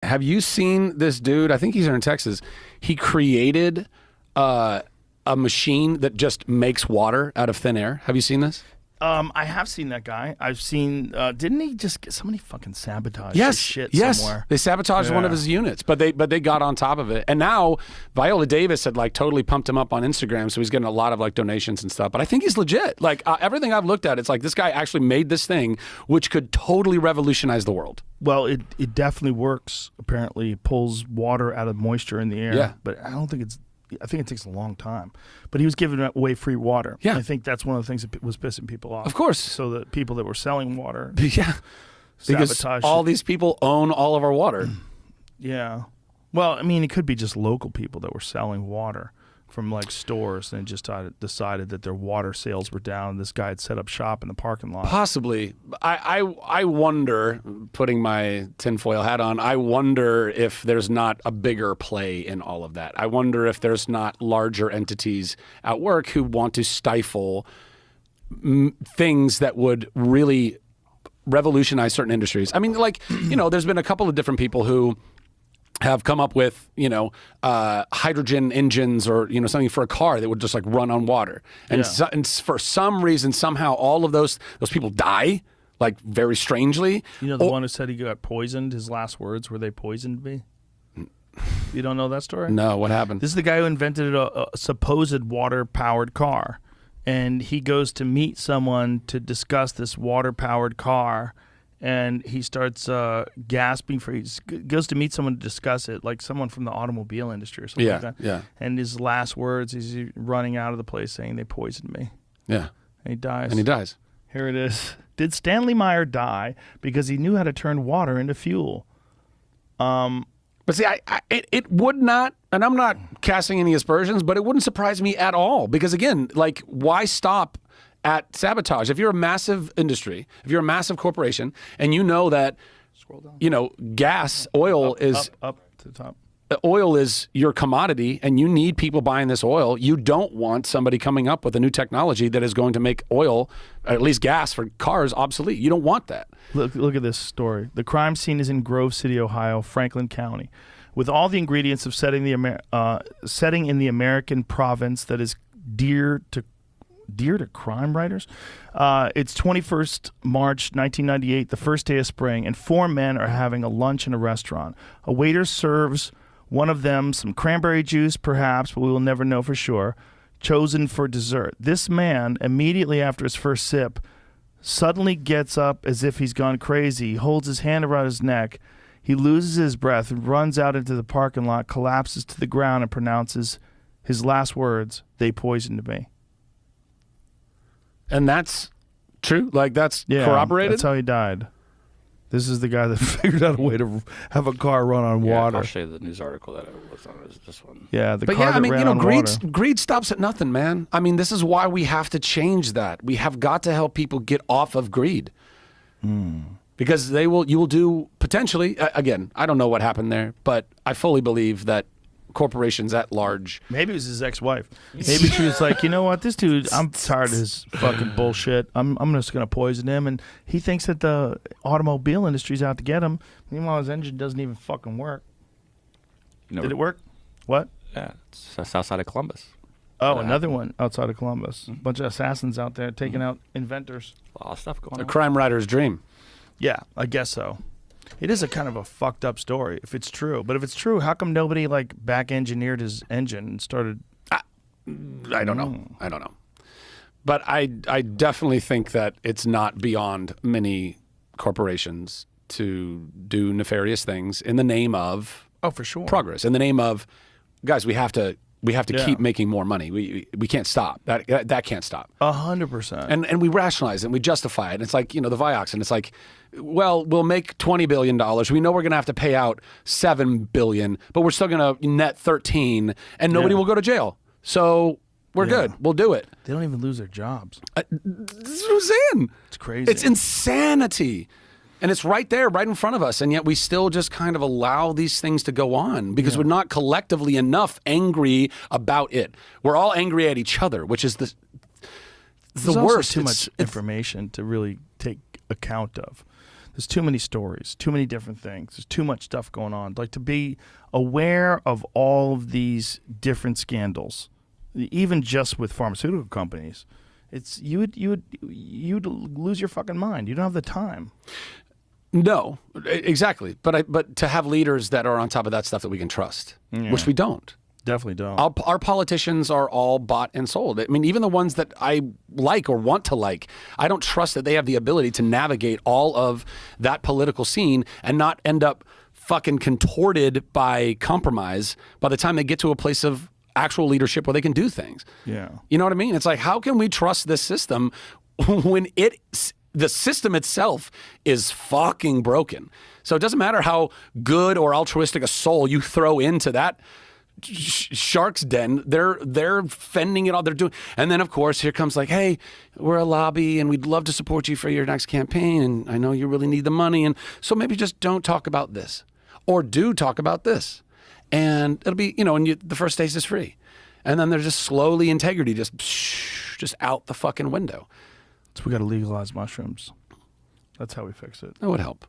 Have you seen this dude? I think he's in Texas. He created a machine that just makes water out of thin air. Have you seen this? I have seen that guy. I've seen. Didn't he just get somebody fucking sabotage Yes, his shit yes. somewhere? They sabotaged one of his units, but they got on top of it. And now Viola Davis had like totally pumped him up on Instagram, so he's getting a lot of like donations and stuff. But I think he's legit. Like everything I've looked at, it's like this guy actually made this thing, which could totally revolutionize the world. Well, it definitely works. Apparently, it pulls water out of moisture in the air. Yeah. But I don't think it's. I think it takes a long time. But he was giving away free water. Yeah. I think that's one of the things that was pissing people off. Of course. So the people that were selling water. Yeah. Because Sabotage all it. these people own all of our water. Yeah. Well, I mean, it could be just local people that were selling water from like stores and just decided that their water sales were down. This guy had set up shop in the parking lot. Possibly. I wonder, putting my tinfoil hat on, I wonder if there's not a bigger play in all of that. I wonder if there's not larger entities at work who want to stifle things that would really revolutionize certain industries. I mean, like, there's been a couple of different people who have come up with, hydrogen engines or, something for a car that would just like run on water. And, and for some reason, somehow all of those people die, like very strangely. The one who said he got poisoned, his last words were, "They poisoned me." You don't know that story? No, what happened? This is the guy who invented a supposed water-powered car. And he goes to meet someone to discuss this water-powered car. And he starts gasping he goes to meet someone to discuss it, like someone from the automobile industry or something like that. Yeah. And his last words, he's running out of the place saying, "They poisoned me." Yeah. And he dies. Here it is. Did Stanley Meyer die because he knew how to turn water into fuel? But see, it would not, and I'm not casting any aspersions, but it wouldn't surprise me at all. Because again, like, why stop at sabotage? If you're a massive industry, if you're a massive corporation, and you know that, gas, oil is up to the top. Oil is your commodity, and you need people buying this oil. You don't want somebody coming up with a new technology that is going to make oil, or at least gas for cars, obsolete. You don't want that. Look at this story. The crime scene is in Grove City, Ohio, Franklin County, with all the ingredients of setting in the American province that is dear to crime writers. It's 21st March 1998, the first day of spring, and four men are having a lunch in a restaurant. A waiter serves one of them some cranberry juice, perhaps, but we will never know for sure, chosen for dessert. This man, immediately after his first sip, suddenly gets up as if he's gone crazy. He holds his hand around his neck. He loses his breath and runs out into the parking lot, collapses to the ground, and pronounces his last words, "They poisoned me." And that's true? Like, that's corroborated? That's how he died. This is the guy that figured out a way to have a car run on water. I'll show you the news article that I was on. It was this one. Yeah, the car that ran on water. Greed stops at nothing, man. I mean, this is why we have to change that. We have got to help people get off of greed. Because you will do, potentially, again, I don't know what happened there, but I fully believe that corporations at large. Maybe it was his ex-wife. Maybe she was like, you know what, this dude, I'm tired of his fucking bullshit. I'm just going to poison him. And he thinks that the automobile industry's out to get him. Meanwhile, his engine doesn't even fucking work. Did it work? What? Yeah, it's outside of Columbus. Oh, another one outside of Columbus. A bunch of assassins out there taking out inventors. A lot of stuff going on. A crime writer's dream. Yeah, I guess so. It is a kind of a fucked up story if it's true. But if it's true, how come nobody like back engineered his engine and started? I don't know. I don't know. But I definitely think that it's not beyond many corporations to do nefarious things in the name of for sure, progress. In the name of, guys, we have to keep making more money. We can't stop. That can't stop. 100%. And we rationalize it and we justify it. And it's like, the Vioxx, and it's like, well, we'll make $20 billion. We know we're going to have to pay out $7 billion, but we're still going to net 13, and nobody will go to jail. So we're good. We'll do it. They don't even lose their jobs. This is what I'm saying. It's crazy. It's insanity. And it's right there, right in front of us. And yet we still just kind of allow these things to go on because we're not collectively enough angry about it. We're all angry at each other, which is the There's worst. Also too much information to really take account of. There's too many stories, too many different things. There's too much stuff going on. Like, to be aware of all of these different scandals, even just with pharmaceutical companies, you'd lose your fucking mind. You don't have the time. No, exactly. But to have leaders that are on top of that stuff that we can trust, which we don't. Definitely don't. Our politicians are all bought and sold. I mean, even the ones that I like or want to like, I don't trust that they have the ability to navigate all of that political scene and not end up fucking contorted by compromise by the time they get to a place of actual leadership where they can do things. Yeah. You know what I mean? It's like, how can we trust this system when the system itself is fucking broken? So it doesn't matter how good or altruistic a soul you throw into that shark's den, they're fending it all. They're doing, and then of course here comes like, hey, we're a lobby and we'd love to support you for your next campaign, and I know you really need the money, and so maybe just don't talk about this, or do talk about this, and it'll be, and the first taste is free, and then there's just slowly integrity just out the fucking window. So we got to legalize mushrooms. That's how we fix it. That would help.